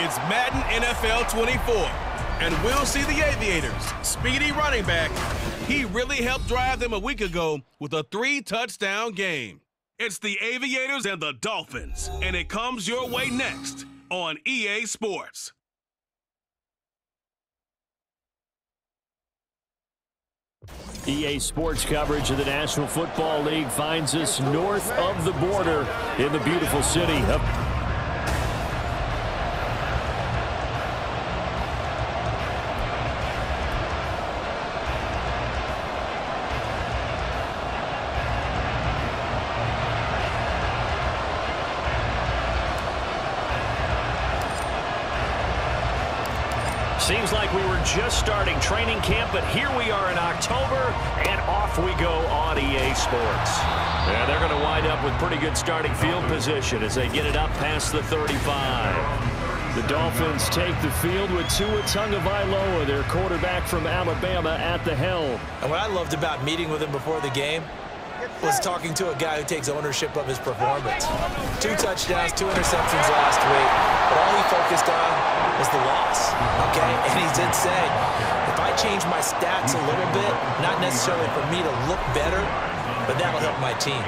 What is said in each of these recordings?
It's Madden NFL 24, and we'll see the Aviators' speedy running back. He really helped drive them a week ago with a 3-touchdown game. It's the Aviators and the Dolphins, and it comes your way next on EA Sports. EA Sports coverage of the National Football League finds us north of the border in the beautiful city of... Seems like we were just starting training camp, but here we are in October, and off we go on EA Sports. Yeah, they're going to wind up with pretty good starting field position as they get it up past the 35. The Dolphins take the field with Tua Tagovailoa, their quarterback from Alabama, at the helm. And what I loved about meeting with him before the game was talking to a guy who takes ownership of his performance. 2 touchdowns, 2 interceptions last week, but all he focused on was the loss, okay? And he did say, if I change my stats a little bit, not necessarily for me to look better, but that'll help my team.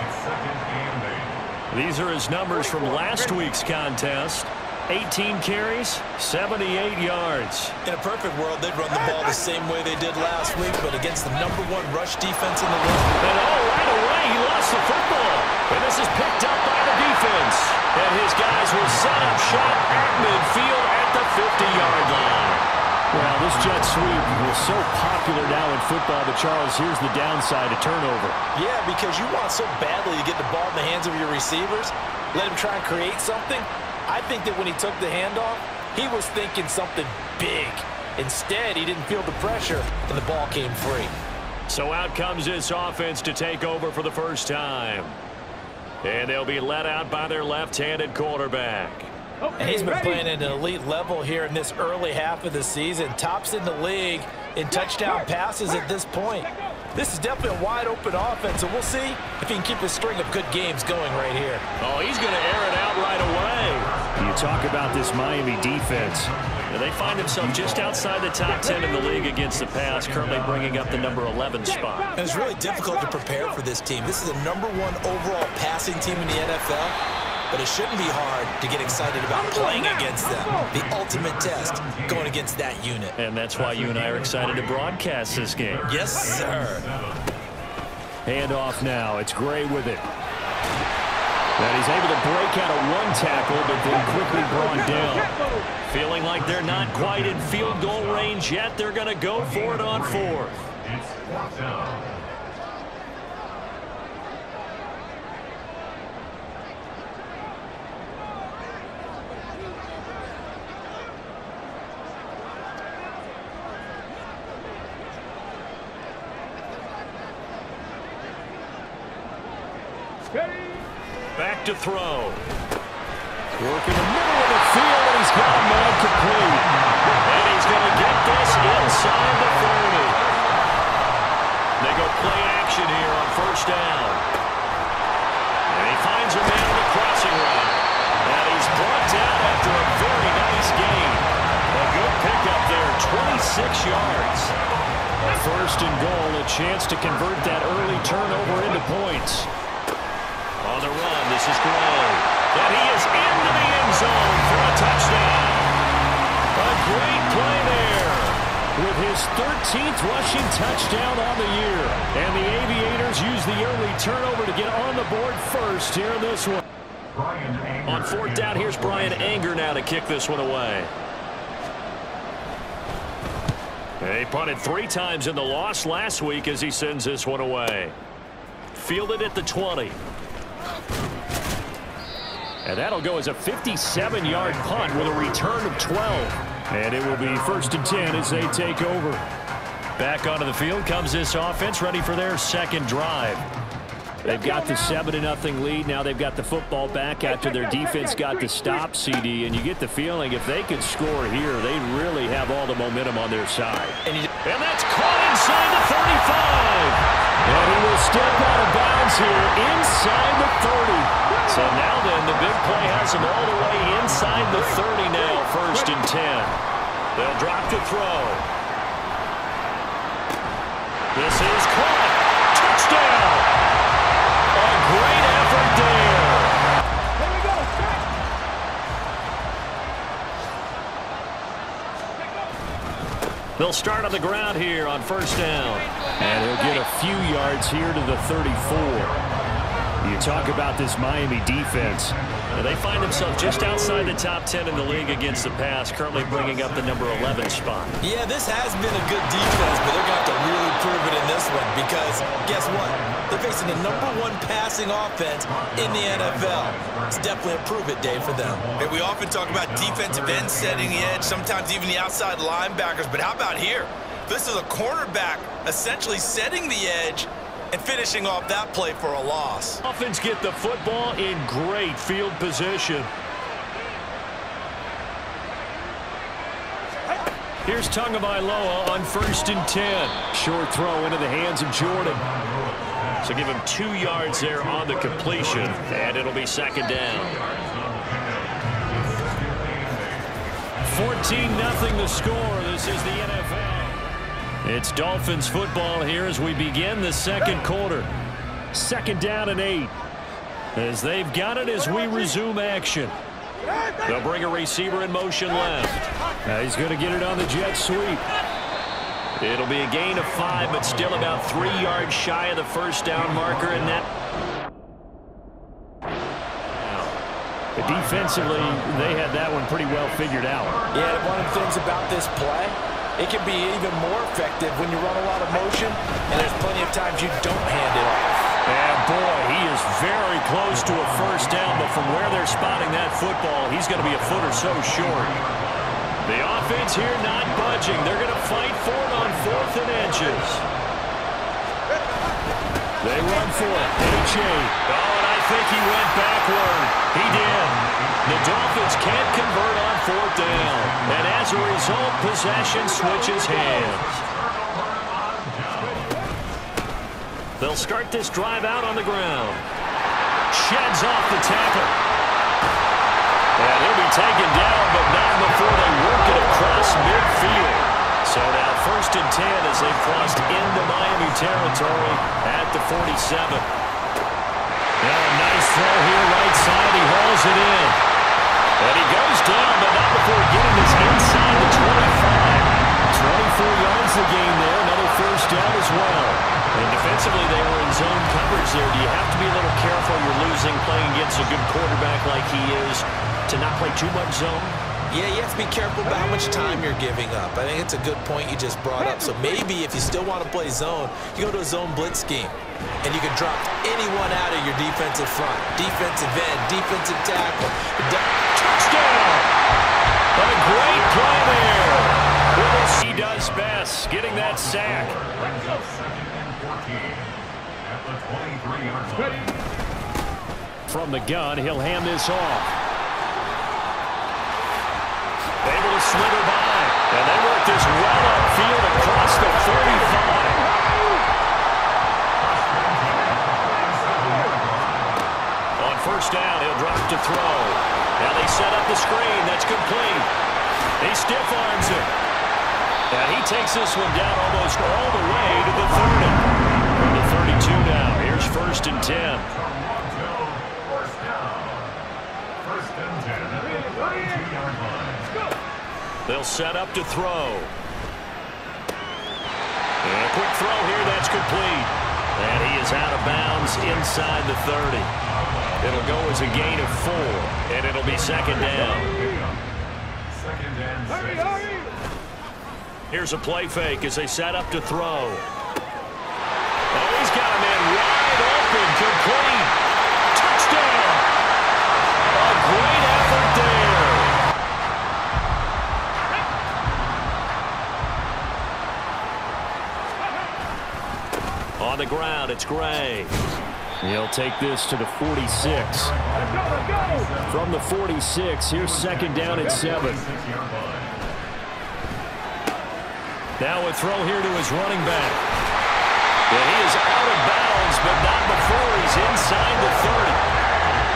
These are his numbers from last week's contest. 18 carries, 78 yards. In a perfect world, they'd run the ball the same way they did last week, but against the #1 rush defense in the league. And right away, he lost the football. And this is picked up by the defense. And his guys will set up shop at midfield at the 50-yard line. Well, this jet sweep is so popular now in football, but Charles, here's the downside, a turnover. Yeah, because you want so badly to get the ball in the hands of your receivers, let him try and create something. I think that when he took the handoff, he was thinking something big. Instead, he didn't feel the pressure, and the ball came free. So out comes this offense to take over for the first time. And they'll be let out by their left-handed quarterback. And he's been playing at an elite level here in this early half of the season. Tops in the league in touchdown passes at this point. This is definitely a wide-open offense, and we'll see if he can keep a string of good games going right here. Oh, he's going to air it out right away. You talk about this Miami defense. They find themselves just outside the top 10 in the league against the pass, currently bringing up the number 11 spot. And it's really difficult to prepare for this team. This is the #1 overall passing team in the NFL. But it shouldn't be hard to get excited about playing against them. The ultimate test going against that unit. And that's why you and I are excited to broadcast this game. Yes, sir. Handoff now. It's Gray with it. And he's able to break out of 1 tackle, but then quickly brought down. Feeling like they're not quite in field goal range yet. They're going to go for it on 4th. Back to throw. Work in the middle of the field, and he's got a man complete. And he's going to get this inside the 30. They go play action here on 1st down. And he finds a man on the crossing route. And he's brought down after a very nice gain. A good pickup there, 26 yards. 1st and goal, a chance to convert that early turnover into points. On the run, this is Gray. And he is into the end zone for a touchdown. A great play there with his 13th rushing touchdown on the year. And the Aviators use the early turnover to get on the board first here in this one. On 4th down, here's Brian Anger now to kick this one away. He punted 3 times in the loss last week as he sends this one away. Fielded at the 20. And that'll go as a 57-yard punt with a return of 12. And it will be 1st and 10 as they take over. Back onto the field comes this offense, ready for their 2nd drive. They've got the 7-0 lead. Now they've got the football back after their defense got the stop, CD. And you get the feeling if they could score here, they really have all the momentum on their side. And that's caught inside the 35. And he will step out of bounds here inside the 30. So now then, the big play has them all the way inside the 30 now, 1st and 10. They'll drop to throw. This is caught. Touchdown. A great effort there. Here we go. They'll start on the ground here on 1st down. And he'll get a few yards here to the 34. You talk about this Miami defense. They find themselves just outside the top 10 in the league against the pass, currently bringing up the number 11 spot. Yeah, this has been a good defense, but they're going to have to really prove it in this one because guess what? They're facing the #1 passing offense in the NFL. It's definitely a prove it day for them. Hey, we often talk about defensive ends setting the edge, sometimes even the outside linebackers, but how about here? This is a cornerback essentially setting the edge and finishing off that play for a loss. Offense get the football in great field position. Here's Tagovailoa on 1st and 10. Short throw into the hands of Jordan. So give him 2 yards there on the completion, and it'll be 2nd down. 14-0 the score. This is the NFL. It's Dolphins football here as we begin the 2nd quarter. 2nd down and 8. As they've got it as we resume action. They'll bring a receiver in motion left. Now he's going to get it on the jet sweep. It'll be a gain of 5, but still about 3 yards shy of the 1st down marker in that. But defensively, they had that one pretty well figured out. Yeah, one of the things about this play, it can be even more effective when you run a lot of motion, and there's plenty of times you don't hand it off. And boy, he is very close to a 1st down, but from where they're spotting that football, he's going to be a foot or so short. The offense here not budging. They're going to fight for it on 4th and inches. They run for it. H.A. Oh, and I think he went backward. He did. The Dolphins can't convert on 4th down. And as a result, possession switches hands. They'll start this drive out on the ground. Sheds off the tackle. And he'll be taken down, but not before they work it across midfield. So now 1st and 10 as they've crossed into Miami territory at the 47. Now a nice throw here right side. He hauls it in. And he goes down, but not before getting this inside the 25. 24 yards the game there. Another 1st down as well. And defensively, they were in zone coverage there. Do you have to be a little careful? You're losing, playing against a good quarterback like he is, to not play too much zone? Yeah, you have to be careful about how much time you're giving up. I think it's a good point you just brought up. So maybe if you still want to play zone, you go to a zone blitz scheme. And you can drop anyone out of your defensive front. Defensive end, defensive tackle. Touchdown! But a great play there. He does best, getting that sack. From the gun, he'll hand this off. Able to slither by. And they work this well upfield across the 45. On 1st down, he'll drop to throw. Now they set up the screen. That's complete. He stiff arms it. And he takes this one down almost all the way to the 30. From the 32 now. Here's 1st and 10. They'll set up to throw. And a quick throw here, that's complete. And he is out of bounds inside the 30. It'll go as a gain of 4, and it'll be 2nd down. Here's a play fake as they set up to throw. Oh, he's got a man wide open, complete. Touchdown! A great effort there. On the ground, it's Gray. He'll take this to the 46. From the 46, here's 2nd down and 7. Now a throw here to his running back. And he is out of bounds, but not before he's inside the 30.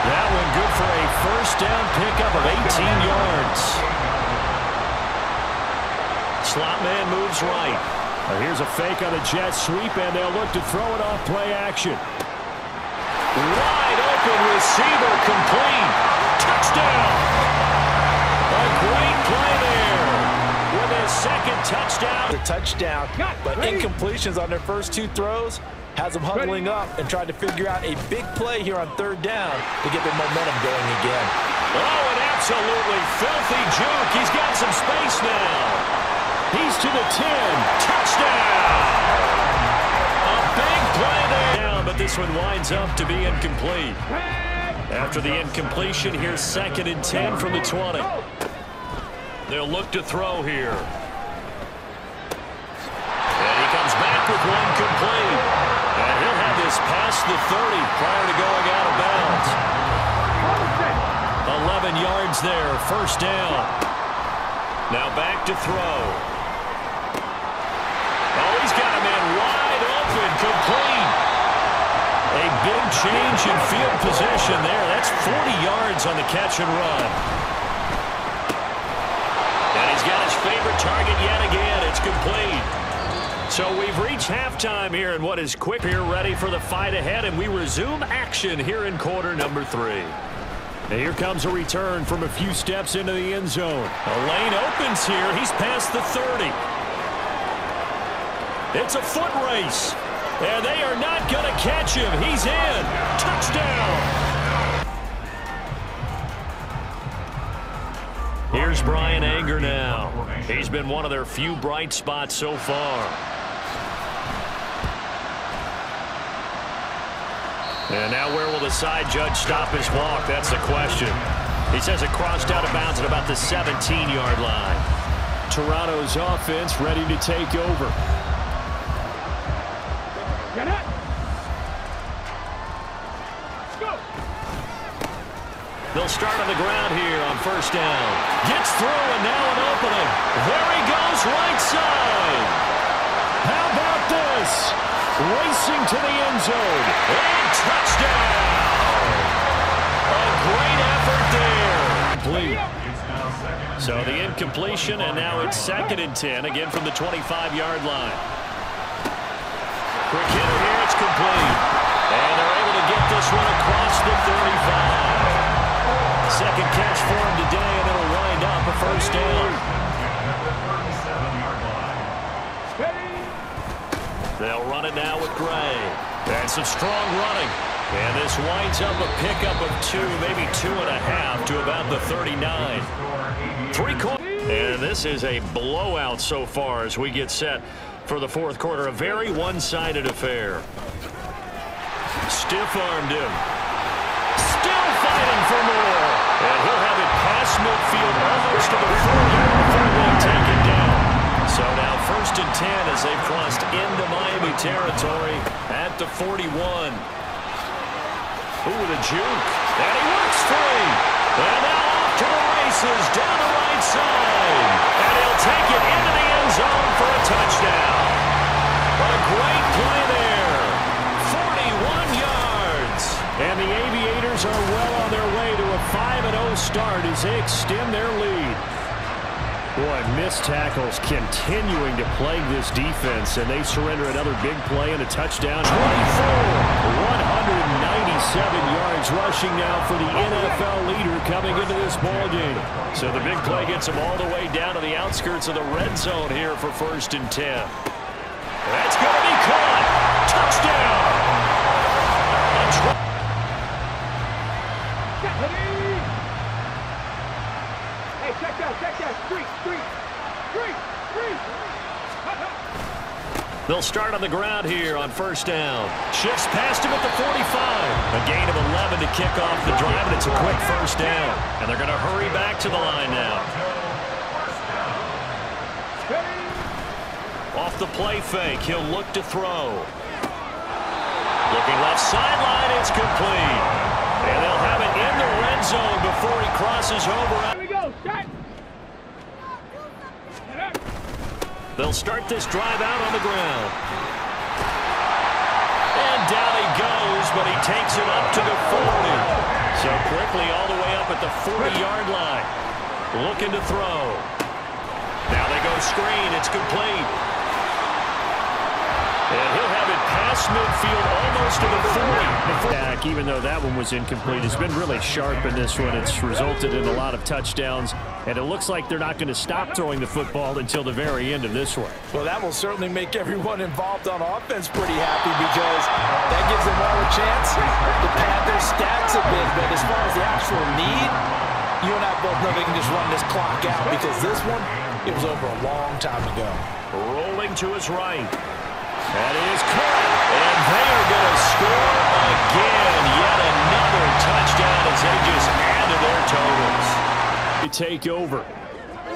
Now good for a first down pickup of 18 yards. Slot man moves right. Here's a fake on a jet sweep, and they'll look to throw it off play action. Wide open receiver, complete. Touchdown. A great play there with his second touchdown. The touchdown, but incompletions on their first two throws has them huddling up and trying to figure out a big play here on third down to get the momentum going again. Oh, an absolutely filthy juke. He's got some space now. He's to the 10. Touchdown! A big play there. But this one winds up to be incomplete. After the incompletion, here's 2nd and 10 from the 20. They'll look to throw here. And he comes back with one complete. And he'll have this past the 30 prior to going out of bounds. 11 yards there, first down. Now back to throw. Oh, he's got a man wide open, complete. A big change in field position there. That's 40 yards on the catch and run. And he's got his favorite target yet again. It's complete. So we've reached halftime here in what is quick here, ready for the fight ahead, and we resume action here in quarter number 3. And here comes a return from a few steps into the end zone. A lane opens here. He's past the 30. It's a foot race. And they are not going to catch him. He's in. Touchdown. Here's Brian Anger now. He's been one of their few bright spots so far. And now where will the side judge stop his walk? That's the question. He says it crossed out of bounds at about the 17-yard line. Toronto's offense ready to take over. Get it. Go. They'll start on the ground here on first down. Gets through and now an opening. There he goes, right side. How about this? Racing to the end zone. And touchdown! A great effort there. Complete. So the incompletion, and now it's 2nd and 10, again from the 25-yard line. Quick hitter here, it's complete. And they're able to get this one across the 35. Second catch for him today, and it'll wind up a first down. They'll run it now with Gray. And some strong running. And this winds up a pickup of 2, maybe 2.5 to about the 39. 3-quarter. And this is a blowout so far as we get set for the fourth quarter. A very one-sided affair. Stiff-armed him. Still fighting for more. And he'll have it past midfield almost to the 40 before being taken down. So now 1st and 10 as they've crossed into Miami territory at the 41. Ooh, the juke. And he works free. And now off to the races down the right side. And he'll take it into the end zone for a touchdown. A great play there. 41 yards. And the Aviators are well on their way to a 5-0 start as they extend their lead. Boy, missed tackles continuing to plague this defense, and they surrender another big play and a touchdown. 24, 197 yards rushing now for the NFL leader coming into this ballgame. So the big play gets them all the way down to the outskirts of the red zone here for 1st and 10. That's going to be caught. Touchdown. Hey, check that, street. They'll start on the ground here on first down. Shifts past him at the 45. A gain of 11 to kick off the drive, and it's a quick first down. And they're going to hurry back to the line now. Off the play fake, he'll look to throw. Looking left sideline, it's complete. And they'll have it in the red zone before he crosses over. Here we go, set. They'll start this drive out on the ground. And down he goes, but he takes it up to the 40. So quickly all the way up at the 40-yard line. Looking to throw. Now they go screen. It's complete. And he'll have it past midfield almost to the 40. Even though that one was incomplete, it's been really sharp in this one. It's resulted in a lot of touchdowns, and it looks like they're not going to stop throwing the football until the very end of this one. Well, that will certainly make everyone involved on offense pretty happy because that gives them all a chance to pad their stats a bit. But as far as the actual need, you and I both know they can just run this clock out because this one, it was over a long time ago. Rolling to his right. That is caught, and they are going to score again. Yet another touchdown as they just add to their totals. To take over,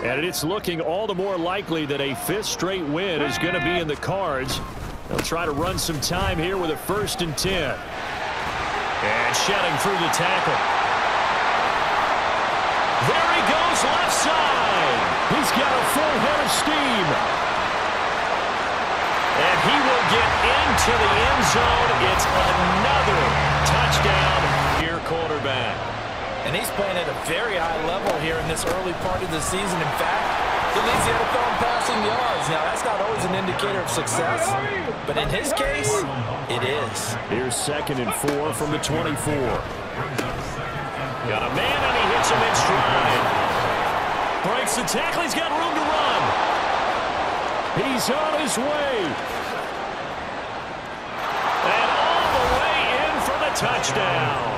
and it's looking all the more likely that a fifth straight win is going to be in the cards. They'll try to run some time here with a 1st and 10. And shedding through the tackle. There he goes, left side. He's got a full head of steam. And he will get into the end zone. It's another touchdown here, quarterback. And he's playing at a very high level here in this early part of the season. In fact, he leads the NFL in passing yards. Now, that's not always an indicator of success, but in his case, it is. Here's 2nd and 4 from the 24. Got a man, and he hits him in stride. Breaks the tackle. He's got room to run. He's on his way. And all the way in for the touchdown.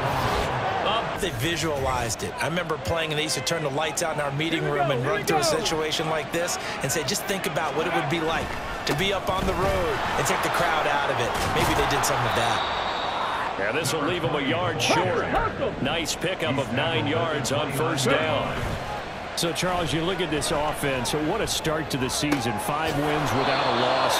They visualized it. I remember playing, and they used to turn the lights out in our meeting room and run through a situation like this and say, just think about what it would be like to be up on the road and take the crowd out of it. Maybe they did some of that. Yeah, this will leave them a yard short. Nice pickup of 9 yards on 1st down. So, Charles, you look at this offense, what a start to the season. 5 wins without a loss.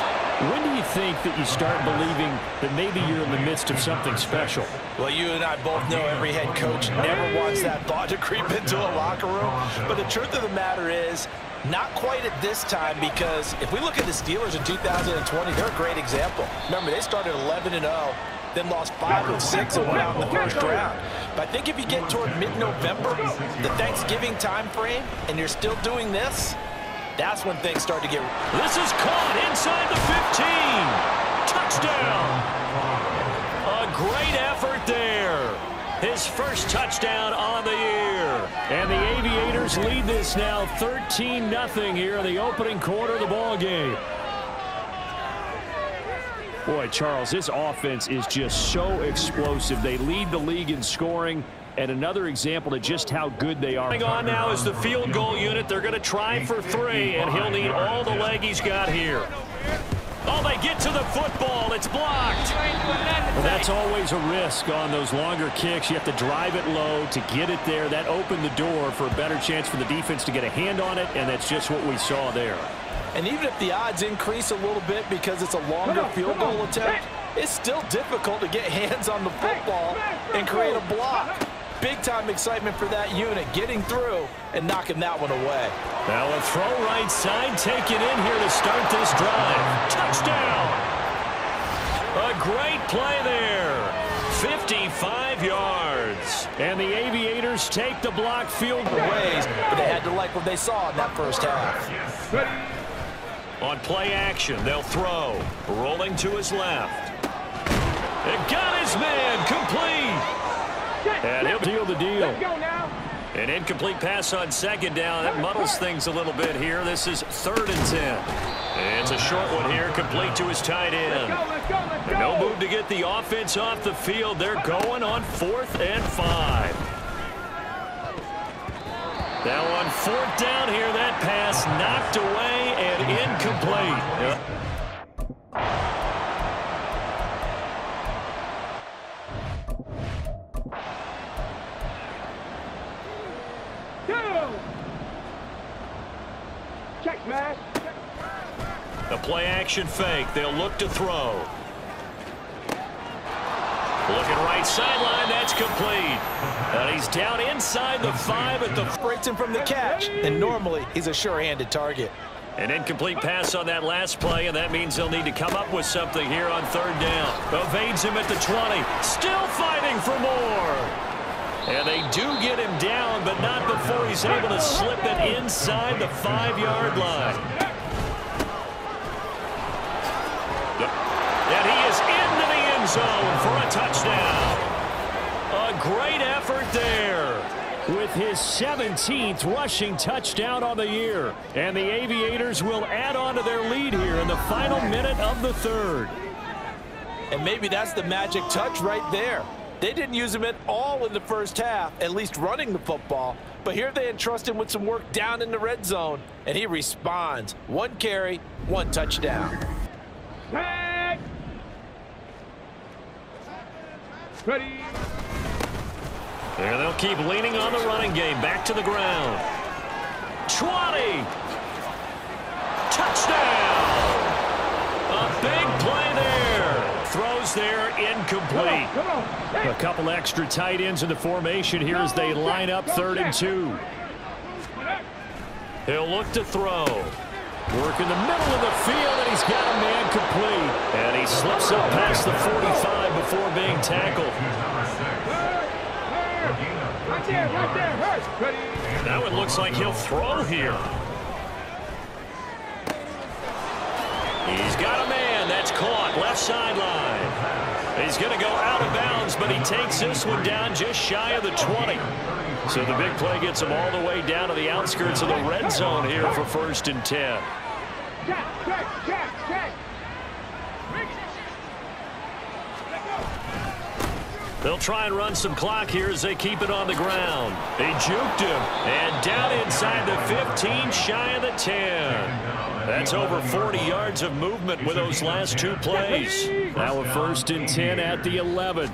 When do you think that you start believing that maybe you're in the midst of something special? Well, you and I both know every head coach never wants that thought to creep into a locker room. But the truth of the matter is, not quite at this time, because if we look at the Steelers in 2020, they're a great example. Remember, they started 11-0. Then lost 5 of 6 and went out in the 1st round. But I think if you get toward mid-November, the Thanksgiving time frame, and you're still doing this, that's when things start to get... This is caught inside the 15. Touchdown. A great effort there. His first touchdown on the year. And the Aviators lead this now 13-0 here in the opening quarter of the ball game. Boy, Charles, this offense is just so explosive. They lead the league in scoring, and another example of just how good they are. Coming on now is the field goal unit. They're going to try for 3, and he'll need all the leg he's got here. Oh, they get to the football. It's blocked. Well, that's always a risk on those longer kicks. You have to drive it low to get it there. That opened the door for a better chance for the defense to get a hand on it, and that's just what we saw there. And even if the odds increase a little bit because it's a longer field goal attempt, it's still difficult to get hands on the football and create a block. Big-time excitement for that unit, getting through and knocking that one away. Now a throw right side taken in here to start this drive. Touchdown! A great play there. 55 yards. And the Aviators take the block field goal. But they had to like what they saw in that first half. On play action, they'll throw. Rolling to his left. It got his man complete. And he'll deal the deal. An incomplete pass on 2nd down. That muddles things a little bit here. This is 3rd and 10. It's a short one here, complete to his tight end. No move to get the offense off the field. They're going on 4th and 5. Now on 4th down here, that pass knocked away and incomplete. Check, smash. The play action fake. They'll look to throw. Looking right sideline, that's complete. And he's down inside the 5 at the... Breaks him from the catch, and normally he's a sure-handed target. An incomplete pass on that last play, and that means they'll need to come up with something here on 3rd down. Evades him at the 20. Still fighting for more. And they do get him down, but not before he's able to slip it inside the 5-yard line. And he is into the end zone for a touchdown. A great effort there. With his 17th rushing touchdown on the year. And the Aviators will add on to their lead here in the final minute of the third. And maybe that's the magic touch right there. They didn't use him at all in the first half, at least running the football. But here they entrust him with some work down in the red zone, and he responds. 1 carry, 1 touchdown. Tag! Ready. And they'll keep leaning on the running game. Back to the ground. 20. Touchdown. A big play there. Throws there, incomplete. Come on. Hey. A couple extra tight ends in the formation here as they line up 3rd and 2. He'll look to throw. Work in the middle of the field, and he's got a man complete. And he slips up past the 45 before being tackled. Right there, hurt. Ready. Now it looks like he'll throw here. He's got a man. That's caught. Left sideline. He's going to go out of bounds, but he takes this one down just shy of the 20. So the big play gets him all the way down to the outskirts of the red zone here for 1st and 10. Jack. They'll try and run some clock here as they keep it on the ground. They juked him. And down inside the 15, shy of the 10. That's over 40 yards of movement with those last 2 plays. Now a 1st and 10 at the 11.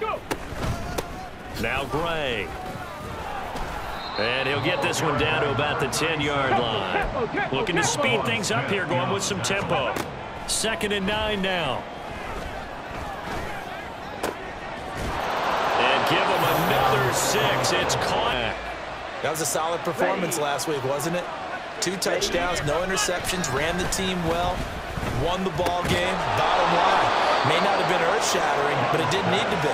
Now Gray. And he'll get this one down to about the 10-yard line. Looking to speed things up here, going with some tempo. 2nd and 9 now. And give him another 6. It's caught. That was a solid performance last week, wasn't it? 2 touchdowns, no interceptions, ran the team well, won the ball game. Bottom line, may not have been earth-shattering, but it didn't need to be.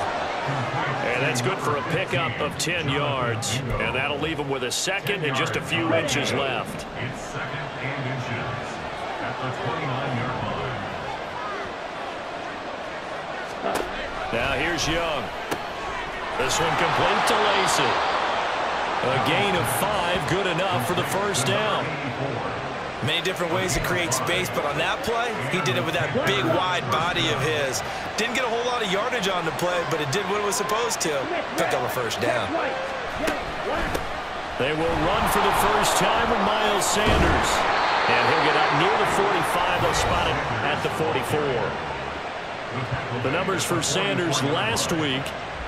And that's good for a pickup of 10 yards. And that'll leave him with a 2nd and just a few inches left. It's 2nd and inches at the 29-yard line. Now here's Young. This one complete to Lacey. A gain of 5, good enough for the 1st down. Many different ways to create space, but on that play, he did it with that big, wide body of his. Didn't get a whole lot of yardage on the play, but it did what it was supposed to. Pick up a 1st down. They will run for the first time with Miles Sanders. And he'll get up near the 45. They'll spot him at the 44. The numbers for Sanders last week: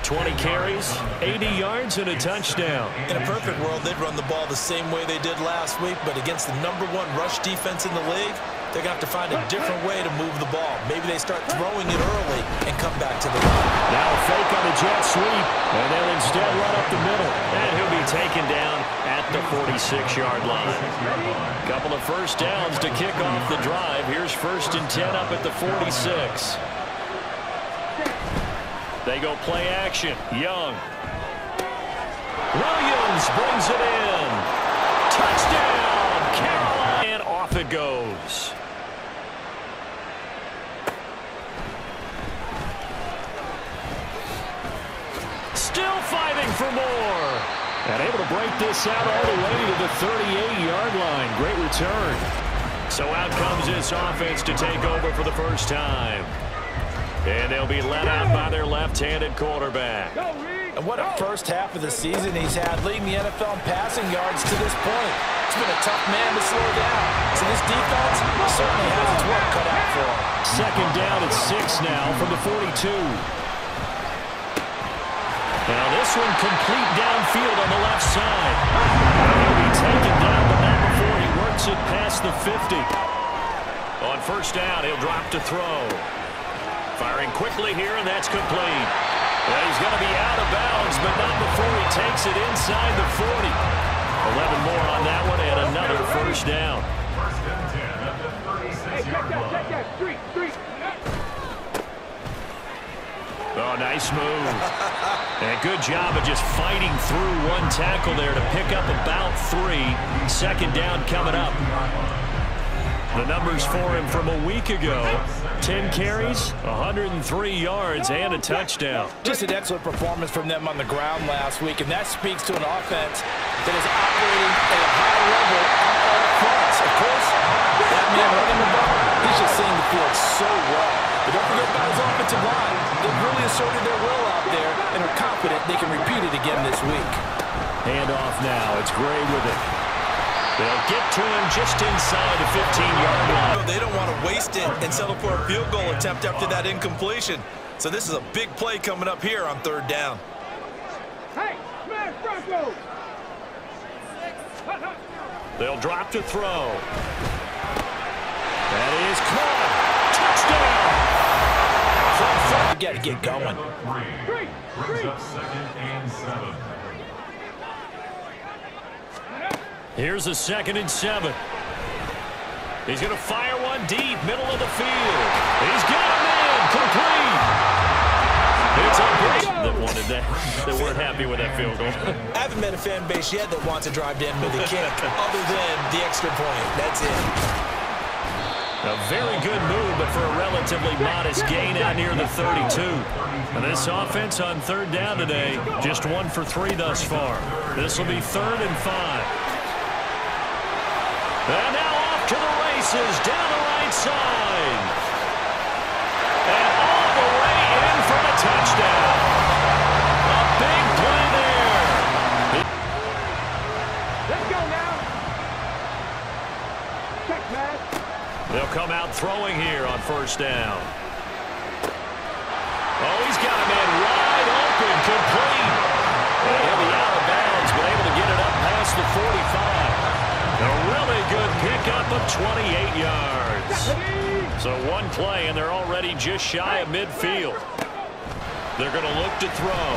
20 carries, 80 yards, and a touchdown. In a perfect world, they'd run the ball the same way they did last week, but against the #1 rush defense in the league, they're going to have to find a different way to move the ball. Maybe they start throwing it early and come back to the line. Now a fake on the jet sweep, and they'll instead run up the middle. And he'll be taken down at the 46-yard line. Couple of 1st downs to kick off the drive. Here's 1st and 10 up at the 46. They go play action. Young. Williams brings it in. Touchdown, Carolina. And off it goes. Still fighting for more. And able to break this out all the way to the 38-yard line. Great return. So out comes this offense to take over for the first time. And they'll be let out by their left-handed quarterback. And what a first half of the season he's had, leading the NFL in passing yards to this point. It's been a tough man to slow down. So this defense certainly has its work cut out for him. 2nd down at 6 now from the 42. Now this one complete downfield on the left side. He'll be taken down, but not before he works it past the 50. On 1st down, he'll drop to throw. Firing quickly here, and that's complete. Well, he's going to be out of bounds, but not before he takes it inside the 40. 11 more on that one, and another 1st down. 1st and 10 at the 36-yard line. Check that. Street. Oh, now Nice move. And a good job of just fighting through one tackle there to pick up about 3. Second down coming up. The numbers for him from a week ago: 10 carries, 103 yards, and a touchdown. Just an excellent performance from them on the ground last week, and that speaks to an offense that is operating at a high level on all fronts. Of course, that man running the ball, he's just seeing the field so well. But don't forget about his offensive line. They've really asserted their will out there and are confident they can repeat it again this week. Hand off now. It's Gray with it. They'll get to him just inside the 15-yard line. They don't want to waste it and settle for a field goal attempt after that incompletion. So this is a big play coming up here on 3rd down. Hey, smash Bronco! They'll drop to throw. That is caught. Touchdown. You got to get going. Brings up 2nd and 7. Here's a 2nd and 7. He's going to fire one deep, middle of the field. He's got him in, complete. It's a great that wanted that. They weren't happy with that field goal. I haven't met a fan base yet that wants to drive in with a kick other than the extra point. That's it. A very good move, but for a relatively modest gain out near the 32. And this offense on 3rd down today, just 1 for 3 thus far. This will be 3rd and 5. And now off to the races, down the right side. And all the way in for a touchdown. A big play there. Let's go now. Check, man. They'll come out throwing here on 1st down. Oh, he's got a man wide open, complete. And he'll be out of bounds, but able to get it up past the 45. A really good pickup of 28 yards. So 1 play, and they're already just shy of midfield. They're going to look to throw.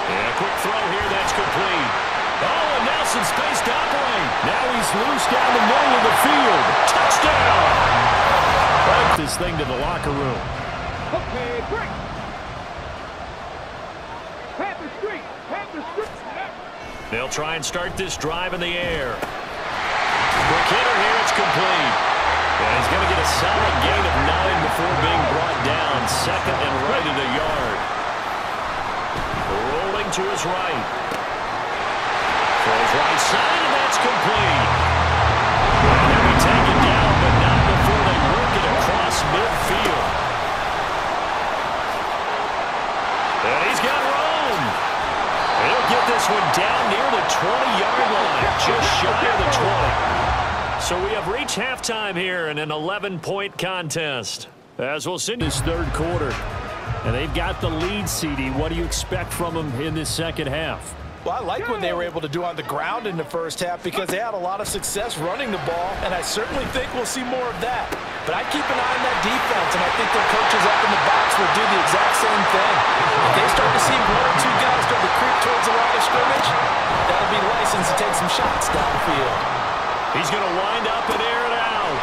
And a quick throw here, that's complete. Oh, and now some space to operate. Now he's loose down the middle of the field. Touchdown! Take this thing to the locker room. Okay, break. Panther Street. Panther Street. They'll try and start this drive in the air. Quick hitter here, it's complete. And he's going to get a solid gain of 9 before being brought down. 2nd and right at a yard. Rolling to his right. Throws right side, and that's complete. And he'll be taken down, but not before they work it across midfield. And he's got room. He'll get this one down near the 20-yard line, just shy of the 20. So we have reached halftime here in an 11-point contest. As we'll see this 3rd quarter. And they've got the lead, CD. What do you expect from them in this 2nd half? Well, I like what they were able to do on the ground in the 1st half because they had a lot of success running the ball, and I certainly think we'll see more of that. But I keep an eye on that defense, and I think their coaches up in the box will do the exact same thing. If they start to see 1 or 2 guys start to creep towards the line of scrimmage, that'll be license to take some shots downfield. He's going to wind up and air it out.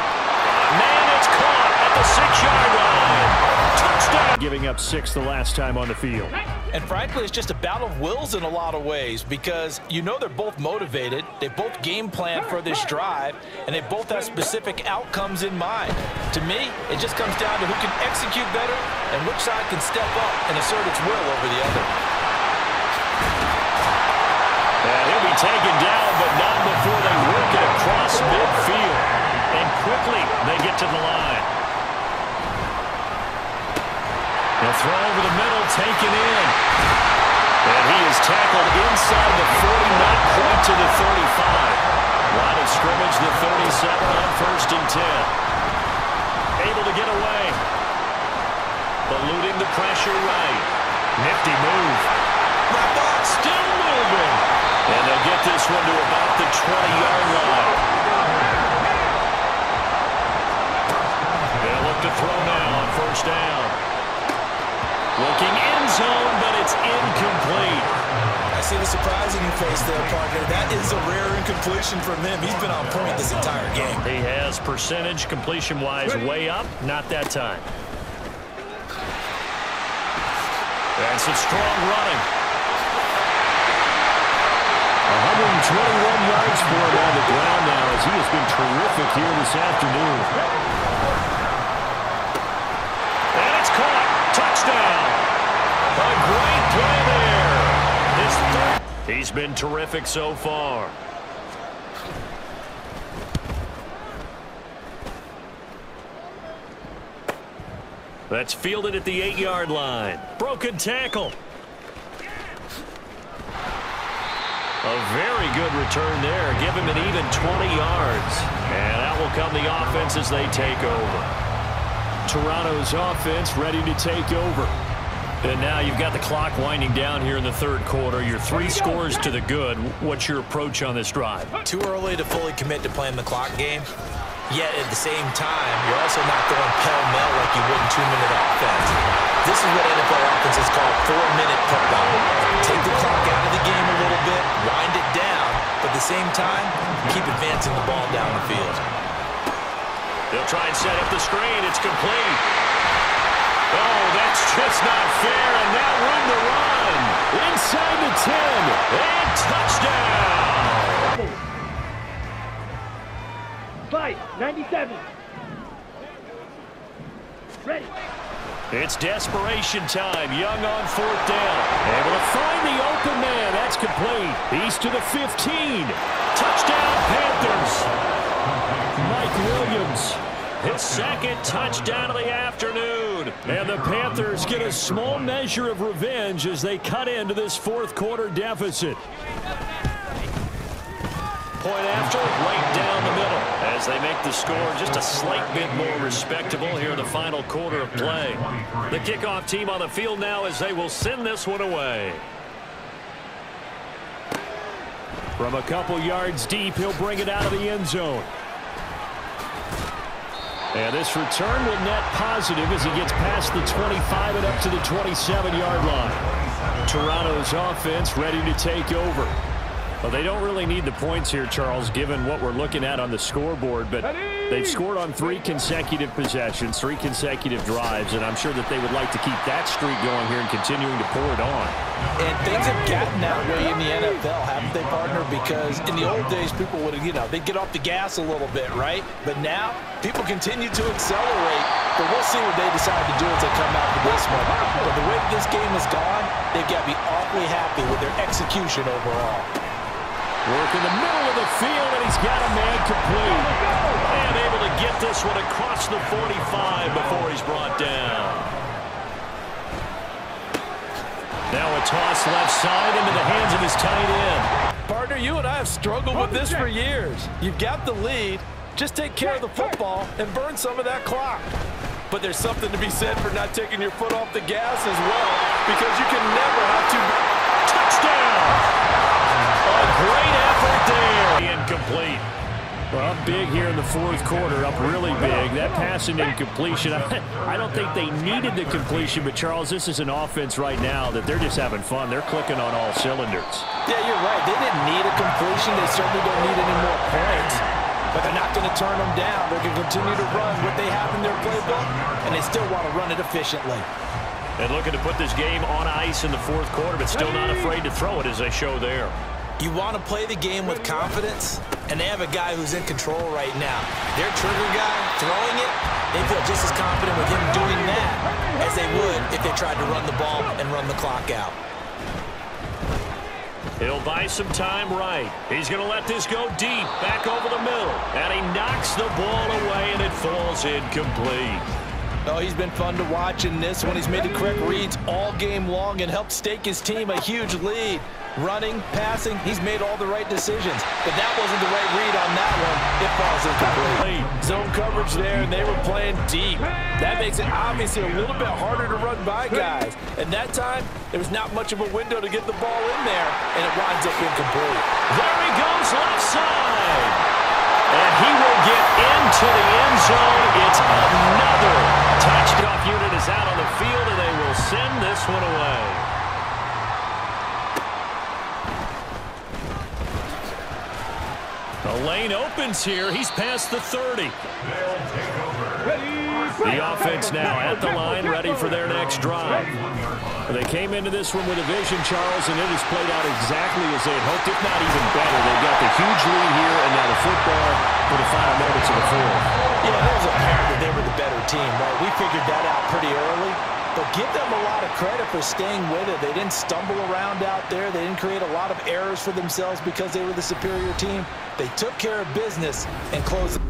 Man, it's caught at the 6-yard line. Touchdown. Giving up 6 the last time on the field. And frankly, it's just a battle of wills in a lot of ways because you know they're both motivated, they both game plan for this drive, and they both have specific outcomes in mind. To me, it just comes down to who can execute better and which side can step up and assert its will over the other. And he'll be taken down, but not before they work it across midfield. And quickly, they get to the line. They'll throw over the middle, taken in. And he is tackled inside the 40, not quite to the 35. Line of scrimmage, the 37 on 1st and 10. Able to get away. Eluding the pressure right. Nifty move. Still moving. And they'll get this one to about the 20-yard line. They'll look to throw now on 1st down. Looking end zone, but it's incomplete. I see the surprise in your face there, partner. That is a rare incompletion from him. He's been on point this entire game. He has percentage completion-wise way up. Not that time. And some strong running. 121 yards for him on the ground now as he has been terrific here this afternoon. And it's caught. Touchdown. A great play there. His third. He's been terrific so far. That's fielded at the 8-yard line. Broken tackle. A very good return there. Give him an even 20 yards. And out will come the offense as they take over. Toronto's offense ready to take over. And now you've got the clock winding down here in the third quarter. You're 3 scores to the good. What's your approach on this drive? Too early to fully commit to playing the clock game. Yet at the same time, you're also not going pell-mell like you would in 2-minute offense. This is what NFL offenses call 4-minute football. Take the clock out of the game a little bit, wind it down, but at the same time, keep advancing the ball down the field. They'll try and set up the screen. It's complete. Oh, that's just not fair, and now room to run. Inside the 10, and touchdown. Fight, 97. Ready. It's desperation time. Young on 4th down. Able to find the open man. That's complete. He's to the 15. Touchdown, Panthers. Mike Williams, his second touchdown of the afternoon. And the Panthers get a small measure of revenge as they cut into this 4th quarter deficit. Point after, right down the middle as they make the score just a slight bit more respectable here in the final quarter of play. The kickoff team on the field now as they will send this one away. From a couple yards deep, he'll bring it out of the end zone. And this return will net positive as he gets past the 25 and up to the 27-yard line. Toronto's offense ready to take over. Well, they don't really need the points here, Charles, given what we're looking at on the scoreboard. But they've scored on 3 consecutive possessions, 3 consecutive drives, and I'm sure that they would like to keep that streak going here and continuing to pour it on. And things have gotten that way in the NFL, haven't they, partner? Because in the old days, people would, they'd get off the gas a little bit, right? But now, people continue to accelerate. But we'll see what they decide to do as they come out to this one. But the way this game has gone, they've got to be awfully happy with their execution overall. Work in the middle of the field, and he's got a man complete. And able to get this one across the 45 before he's brought down. Now a toss left side into the hands of his tight end. Partner, you and I have struggled with this for years. You've got the lead. Just take care of the football and burn some of that clock. But there's something to be said for not taking your foot off the gas as well, because you can never have to. Touchdown! A great effort there. Incomplete. Well, up big here in the 4th quarter, up really big. That pass and incompletion, I don't think they needed the completion, but Charles, this is an offense right now that they're just having fun. They're clicking on all cylinders. Yeah, you're right. They didn't need a completion. They certainly don't need any more points. But they're not going to turn them down. They're going to continue to run what they have in their playbook, and they still want to run it efficiently. And looking to put this game on ice in the 4th quarter, but still not afraid to throw it as they show there. You want to play the game with confidence, and they have a guy who's in control right now. Their trigger guy throwing it, they feel just as confident with him doing that as they would if they tried to run the ball and run the clock out. He'll buy some time right. He's going to let this go deep, back over the middle. And he knocks the ball away, and it falls incomplete. Oh, he's been fun to watch in this one. He's made the correct reads all game long and helped stake his team a huge lead. Running, passing, he's made all the right decisions. But that wasn't the right read on that one. It falls incomplete. Zone coverage there, and they were playing deep. That makes it obviously a little bit harder to run by guys. And that time, there was not much of a window to get the ball in there, and it winds up incomplete. There he goes left side. And he will get into the end zone. It's another touchdown. Unit is out on the field, and they will send this one away. The lane opens here. He's past the 30. The offense now at the line, ready for their next drive. They came into this one with a vision, Charles, and it has played out exactly as they had hoped, if not even better. They've got the huge lead here, and now the football for the final moments of the fourth. Yeah, it was apparent that they were the better team, right? We figured that out pretty early. But give them a lot of credit for staying with it. They didn't stumble around out there. They didn't create a lot of errors for themselves because they were the superior team. They took care of business and closed.